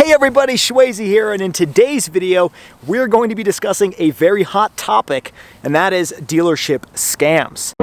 Hey everybody, Shwazy here, and in today's video, we're going to be discussing a very hot topic, and that is dealership scams.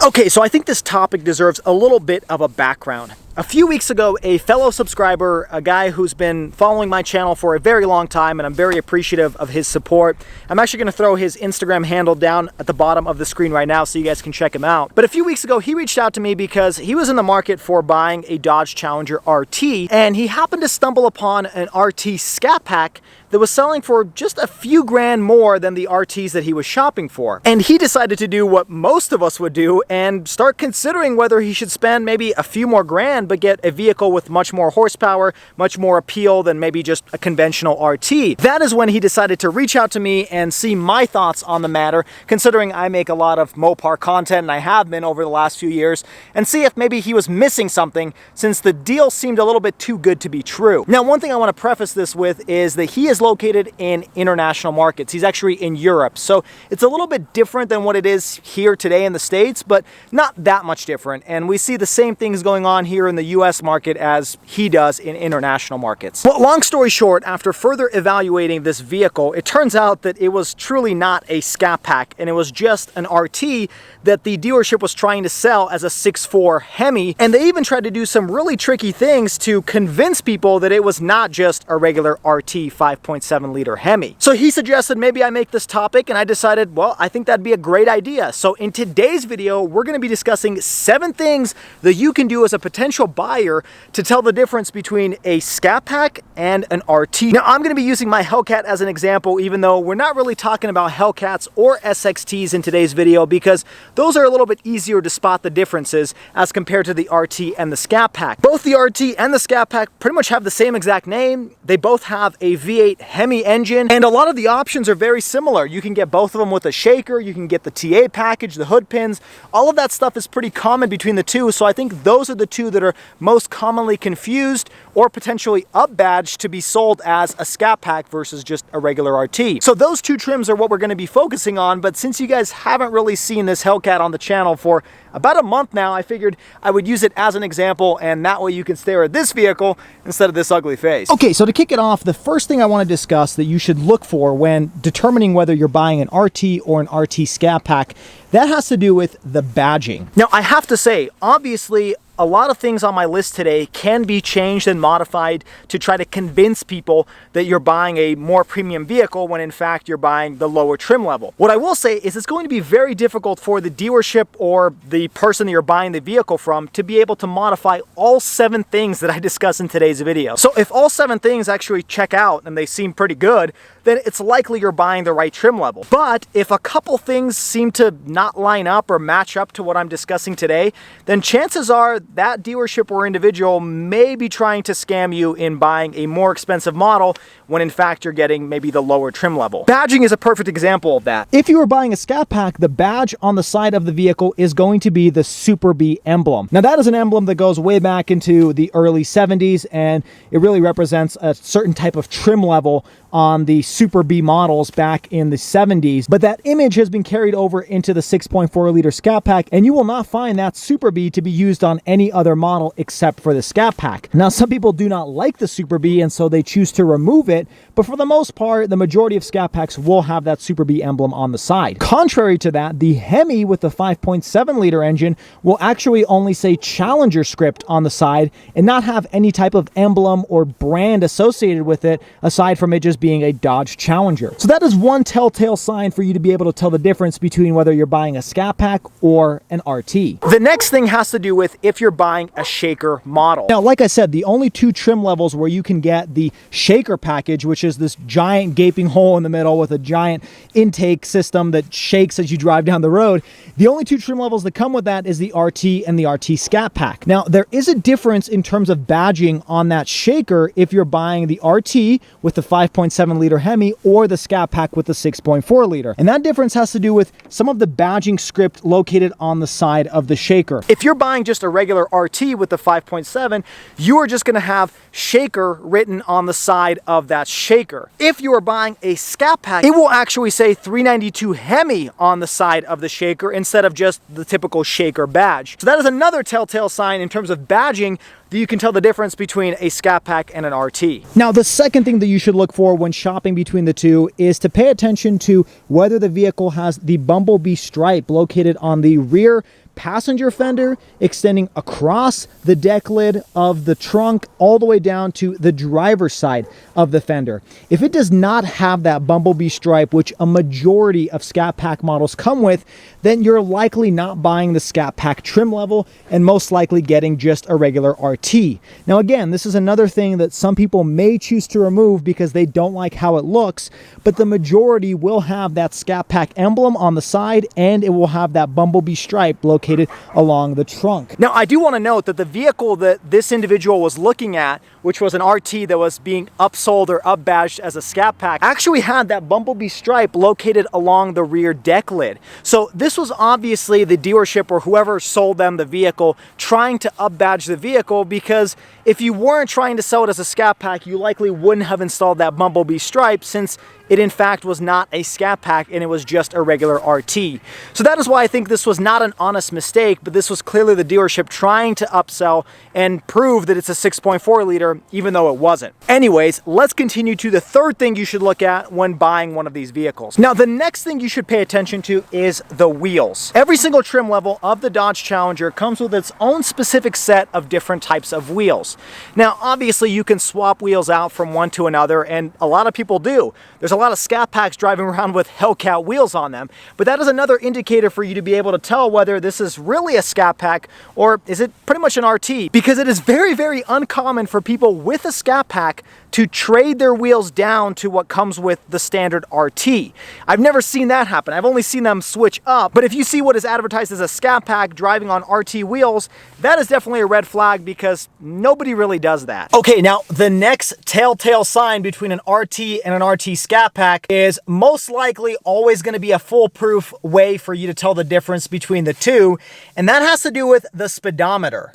Okay, so I think this topic deserves a little bit of a background. A few weeks ago, a fellow subscriber, a guy who's been following my channel for a very long time, and I'm very appreciative of his support. I'm actually going to throw his Instagram handle down at the bottom of the screen right now so you guys can check him out. But a few weeks ago, he reached out to me because he was in the market for buying a Dodge Challenger RT, and he happened to stumble upon an RT Scatpack that was selling for just a few grand more than the RTs that he was shopping for. And he decided to do what most of us would do and start considering whether he should spend maybe a few more grand but get a vehicle with much more horsepower, much more appeal than maybe just a conventional RT. That is when he decided to reach out to me and see my thoughts on the matter, considering I make a lot of Mopar content, and I have been over the last few years, and see if maybe he was missing something since the deal seemed a little bit too good to be true. Now, one thing I want to preface this with is that he is located in international markets. He's actually in Europe, so it's a little bit different than what it is here today in the States, but not that much different. And we see the same things going on here in the US market as he does in international markets. Well, long story short, after further evaluating this vehicle, it turns out that it was truly not a Scatpack, and it was just an RT that the dealership was trying to sell as a 6.4 Hemi, and they even tried to do some really tricky things to convince people that it was not just a regular RT 5.7 liter Hemi. So he suggested maybe I make this topic, and I decided, well, I think that'd be a great idea. So in today's video, we're going to be discussing 7 things that you can do as a potential buyer to tell the difference between a Scatpack and an RT. Now, I'm going to be using my Hellcat as an example, even though we're not really talking about Hellcats or SXTs in today's video, because those are a little bit easier to spot the differences as compared to the RT and the Scatpack. Both the RT and the Scatpack pretty much have the same exact name. They both have a V8 Hemi engine, and a lot of the options are very similar. You can get both of them with a shaker, you can get the TA package, the hood pins. All of that stuff is pretty common between the two, so I think those are the two that are most commonly confused or potentially up-badged to be sold as a Scatpack versus just a regular RT. So those two trims are what we're going to be focusing on, but since you guys haven't really seen this Hellcat on the channel for about a month now, I figured I would use it as an example, and that way you can stare at this vehicle instead of this ugly face. Okay, so to kick it off, the first thing I want to discuss that you should look for when determining whether you're buying an RT or an RT Scatpack, that has to do with the badging. Now, I have to say, obviously, a lot of things on my list today can be changed and modified to try to convince people that you're buying a more premium vehicle when in fact you're buying the lower trim level. What I will say is it's going to be very difficult for the dealership or the person that you're buying the vehicle from to be able to modify all 7 things that I discuss in today's video. So if all 7 things actually check out and they seem pretty good, then it's likely you're buying the right trim level. But if a couple things seem to not line up or match up to what I'm discussing today, then chances are that dealership or individual may be trying to scam you in buying a more expensive model when in fact you're getting maybe the lower trim level. Badging is a perfect example of that. If you were buying a Scatpack, the badge on the side of the vehicle is going to be the Super Bee emblem. Now, that is an emblem that goes way back into the early 70s, and it really represents a certain type of trim level on the Super Bee models back in the 70s, but that image has been carried over into the 6.4 liter Scatpack, and you will not find that Super Bee to be used on any other model except for the Scatpack. Now, some people do not like the Super Bee, and so they choose to remove it, but for the most part, the majority of Scatpacks will have that Super Bee emblem on the side. Contrary to that, the Hemi with the 5.7 liter engine will actually only say Challenger script on the side and not have any type of emblem or brand associated with it aside from it just being a Dodge Challenger. So that is one telltale sign for you to be able to tell the difference between whether you're buying a Scatpack or an RT. The next thing has to do with if you're buying a shaker model. Now, like I said, the only 2 trim levels where you can get the shaker package, which is this giant gaping hole in the middle with a giant intake system that shakes as you drive down the road, the only 2 trim levels that come with that is the RT and the RT Scatpack. Now, there is a difference in terms of badging on that shaker if you're buying the RT with the 5.7 liter Hemi or the Scatpack with the 6.4 liter. And that difference has to do with some of the badging script located on the side of the shaker. If you're buying just a regular regular RT with the 5.7, you are just going to have shaker written on the side of that shaker. If you are buying a Scatpack, it will actually say 392 Hemi on the side of the shaker instead of just the typical shaker badge. So that is another telltale sign in terms of badging that you can tell the difference between a Scatpack and an RT. Now, the second thing that you should look for when shopping between the two is to pay attention to whether the vehicle has the Bumble Bee stripe located on the rear passenger fender, extending across the deck lid of the trunk all the way down to the driver's side of the fender. If it does not have that Bumble Bee stripe, which a majority of Scatpack models come with, then you're likely not buying the Scatpack trim level and most likely getting just a regular RT. Now again, this is another thing that some people may choose to remove because they don't like how it looks, but the majority will have that Scatpack emblem on the side and it will have that Bumble Bee stripe located along the trunk. Now, I do want to note that the vehicle that this individual was looking at, which was an RT that was being upsold or up-badged as a Scatpack, actually had that Bumble Bee stripe located along the rear deck lid. So this was obviously the dealership or whoever sold them the vehicle trying to up-badge the vehicle, because if you weren't trying to sell it as a Scatpack, you likely wouldn't have installed that Bumble Bee stripe, since it in fact was not a Scatpack and it was just a regular RT. So that is why I think this was not an honest mistake, but this was clearly the dealership trying to upsell and prove that it's a 6.4 liter, even though it wasn't. Anyways, let's continue to the third thing you should look at when buying one of these vehicles. Now, the next thing you should pay attention to is the wheels. Every single trim level of the Dodge Challenger comes with its own specific set of different types of wheels. Now, obviously you can swap wheels out from one to another, and a lot of people do. There's a lot of Scatpacks driving around with Hellcat wheels on them, but that is another indicator for you to be able to tell whether this is really a Scatpack or is it pretty much an RT, because it is very, very uncommon for people with a Scatpack to trade their wheels down to what comes with the standard RT. I've never seen that happen. I've only seen them switch up, but if you see what is advertised as a Scatpack driving on RT wheels, that is definitely a red flag, because nobody really does that. Okay, now the next telltale sign between an RT and an RT Scatpack is most likely always going to be a foolproof way for you to tell the difference between the two, and that has to do with the speedometer.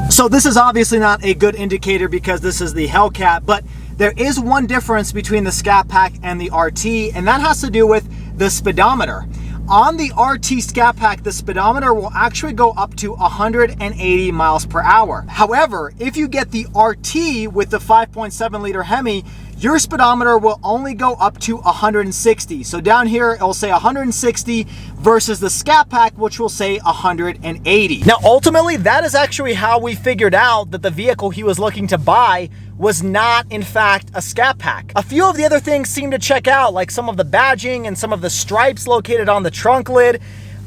So this is obviously not a good indicator because this is the Hellcat, but there is one difference between the Scatpack and the RT, and that has to do with the speedometer. On the RT Scatpack, the speedometer will actually go up to 180 miles per hour. However, if you get the RT with the 5.7 liter Hemi, your speedometer will only go up to 160. So down here, it will say 160 versus the Scatpack, which will say 180. Now, ultimately, that is actually how we figured out that the vehicle he was looking to buy was not, in fact, a Scatpack. A few of the other things seem to check out, like some of the badging and some of the stripes located on the trunk lid.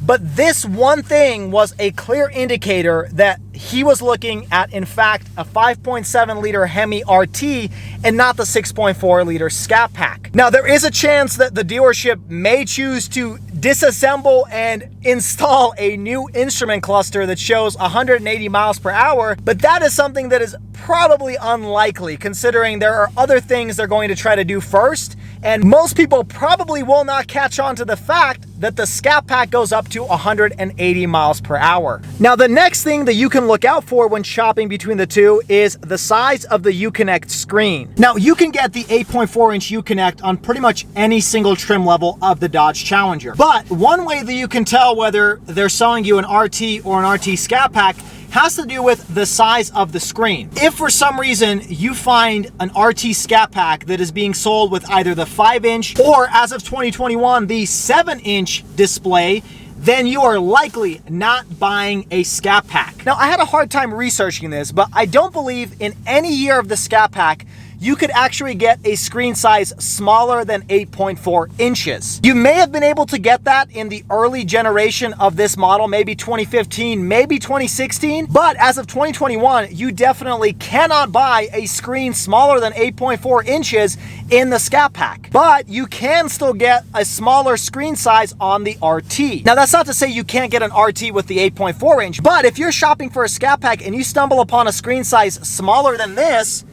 But this one thing was a clear indicator that he was looking at, in fact, a 5.7 liter Hemi RT and not the 6.4 liter Scatpack. Now, there is a chance that the dealership may choose to disassemble and install a new instrument cluster that shows 180 miles per hour, but that is something that is probably unlikely, considering there are other things they're going to try to do first, and most people probably will not catch on to the fact that the Scatpack goes up to 180 miles per hour. Now, the next thing that you can look out for when shopping between the two is the size of the Uconnect screen. Now, you can get the 8.4 inch Uconnect on pretty much any single trim level of the Dodge Challenger. But one way that you can tell whether they're selling you an RT or an RT Scatpack has to do with the size of the screen. If for some reason you find an RT Scatpack that is being sold with either the 5-inch or, as of 2021, the 7-inch display, then you are likely not buying a Scatpack. Now, I had a hard time researching this, but I don't believe in any year of the Scatpack you could actually get a screen size smaller than 8.4 inches. You may have been able to get that in the early generation of this model, maybe 2015, maybe 2016, but as of 2021, you definitely cannot buy a screen smaller than 8.4 inches in the Scatpack. But you can still get a smaller screen size on the RT. Now, that's not to say you can't get an RT with the 8.4 inch, but if you're shopping for a Scatpack and you stumble upon a screen size smaller than this,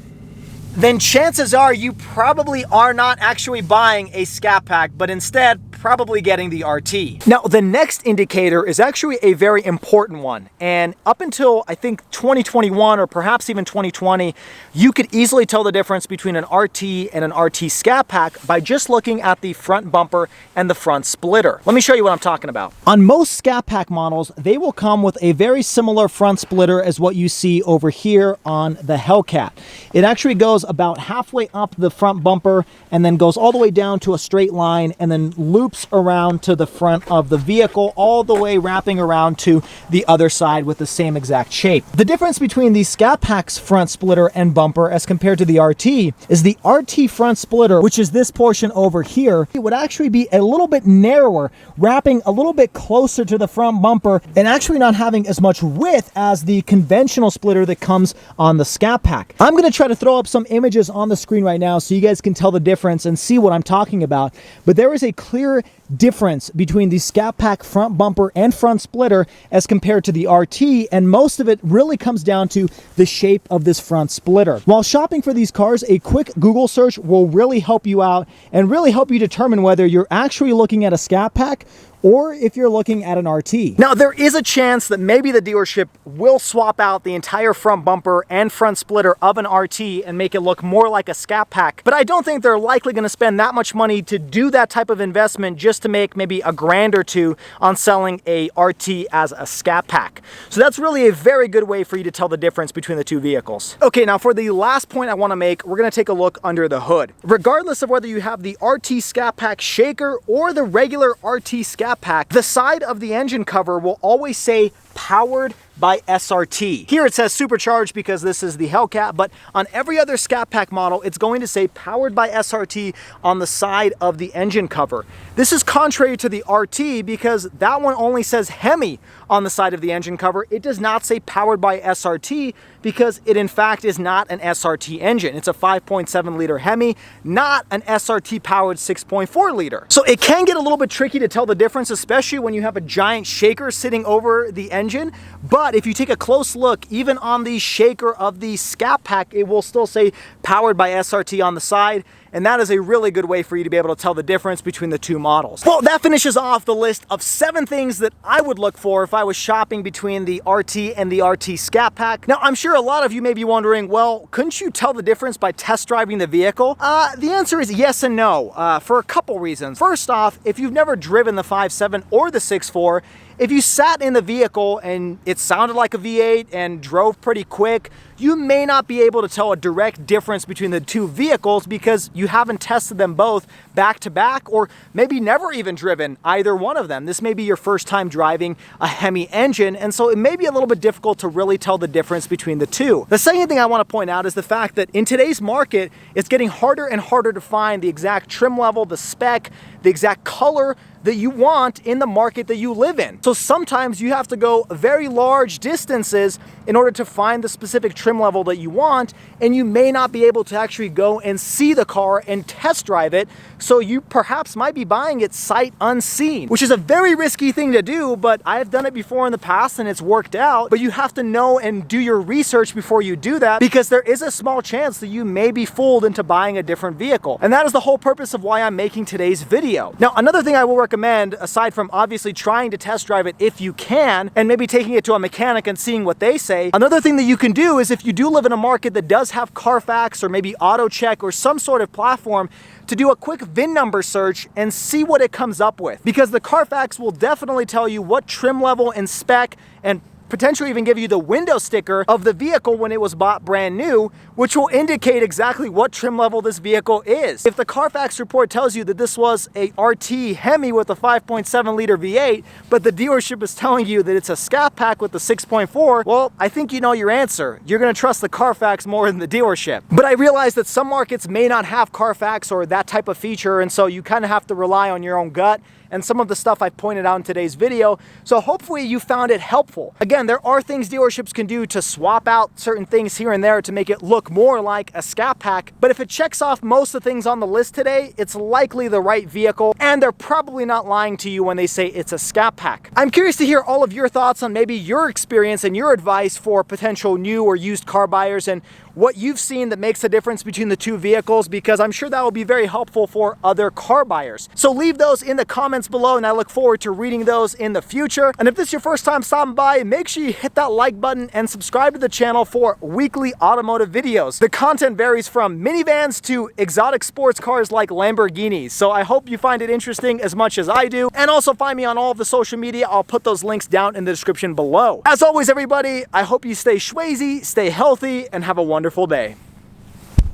then chances are you probably are not actually buying a Scatpack, but instead probably getting the RT. Now, the next indicator is actually a very important one. And up until, I think, 2021 or perhaps even 2020, you could easily tell the difference between an RT and an RT Scat Pack by just looking at the front bumper and the front splitter. Let me show you what I'm talking about. On most Scat Pack models, they will come with a very similar front splitter as what you see over here on the Hellcat. It actually goes about halfway up the front bumper and then goes all the way down to a straight line and then loops around to the front of the vehicle, all the way wrapping around to the other side with the same exact shape. The difference between the Scat Pack's front splitter and bumper as compared to the RT is the RT front splitter, which is this portion over here. It would actually be a little bit narrower, wrapping a little bit closer to the front bumper and actually not having as much width as the conventional splitter that comes on the Scat Pack. I'm going to try to throw up some images on the screen right now so you guys can tell the difference and see what I'm talking about. But there is a clear difference between the Scat Pack front bumper and front splitter as compared to the RT, and most of it really comes down to the shape of this front splitter. While shopping for these cars, a quick Google search will really help you out and really help you determine whether you're actually looking at a Scat Pack or if you're looking at an RT. Now, there is a chance that maybe the dealership will swap out the entire front bumper and front splitter of an RT and make it look more like a Scat Pack, but I don't think they're likely going to spend that much money to do that type of investment just to make maybe a grand or two on selling a RT as a Scat Pack. So that's really a very good way for you to tell the difference between the two vehicles. Okay, now for the last point I want to make, we're going to take a look under the hood. Regardless of whether you have the RT Scat Pack shaker or the regular RT Scat Pack, the side of the engine cover will always say powered by SRT. Here it says supercharged because this is the Hellcat, but on every other Scat Pack model, it's going to say powered by SRT on the side of the engine cover. This is contrary to the RT because that one only says Hemi on the side of the engine cover. It does not say powered by SRT because it in fact is not an SRT engine. It's a 5.7 liter Hemi, not an SRT powered 6.4 liter. So it can get a little bit tricky to tell the difference, especially when you have a giant shaker sitting over the engine. But if you take a close look, even on the shaker of the Scat Pack, it will still say powered by SRT on the side. And that is a really good way for you to be able to tell the difference between the two models. Well, that finishes off the list of 7 things that I would look for if I was shopping between the RT and the RT Scat Pack. Now, I'm sure a lot of you may be wondering, well, couldn't you tell the difference by test driving the vehicle? The answer is yes and no, for a couple reasons. First off, if you've never driven the 5.7 or the 6.4, if you sat in the vehicle and it sounded like a V8 and drove pretty quick, you may not be able to tell a direct difference between the two vehicles because you haven't tested them both back to back, or maybe never even driven either one of them. This may be your first time driving a Hemi engine, and so it may be a little bit difficult to really tell the difference between the two. The second thing I want to point out is the fact that in today's market, it's getting harder and harder to find the exact trim level, the spec, the exact color that you want in the market that you live in. So sometimes you have to go very large distances in order to find the specific trim level that you want, and you may not be able to actually go and see the car and test drive it, so you perhaps might be buying it sight unseen, which is a very risky thing to do, but I have done it before in the past and it's worked out. But you have to know and do your research before you do that, because there is a small chance that you may be fooled into buying a different vehicle. And that is the whole purpose of why I'm making today's video. Now, another thing I will recommend, aside from obviously trying to test drive it if you can, and maybe taking it to a mechanic and seeing what they say, another thing that you can do is, if you do live in a market that does have Carfax or maybe AutoCheck or some sort of platform, to do a quick VIN number search and see what it comes up with. Because the Carfax will definitely tell you what trim level and spec, and potentially even give you the window sticker of the vehicle when it was bought brand new, which will indicate exactly what trim level this vehicle is. If the Carfax report tells you that this was a RT Hemi with a 5.7 liter V8, but the dealership is telling you that it's a Scat Pack with the 6.4, well, I think you know your answer. You're gonna trust the Carfax more than the dealership. But I realize that some markets may not have Carfax or that type of feature, and so you kind of have to rely on your own gut and some of the stuff I've pointed out in today's video. So hopefully you found it helpful. Again, there are things dealerships can do to swap out certain things here and there to make it look more like a Scat Pack, but if it checks off most of the things on the list today, it's likely the right vehicle, and they're probably not lying to you when they say it's a Scat Pack. I'm curious to hear all of your thoughts on maybe your experience and your advice for potential new or used car buyers, and what you've seen that makes the difference between the two vehicles, because I'm sure that will be very helpful for other car buyers. So leave those in the comments below, and I look forward to reading those in the future. And if this is your first time stopping by, make sure you hit that like button and subscribe to the channel for weekly automotive videos. The content varies from minivans to exotic sports cars like Lamborghinis. So I hope you find it interesting as much as I do. And also find me on all of the social media. I'll put those links down in the description below. As always, everybody, I hope you stay schwazy, stay healthy, and have a wonderful day.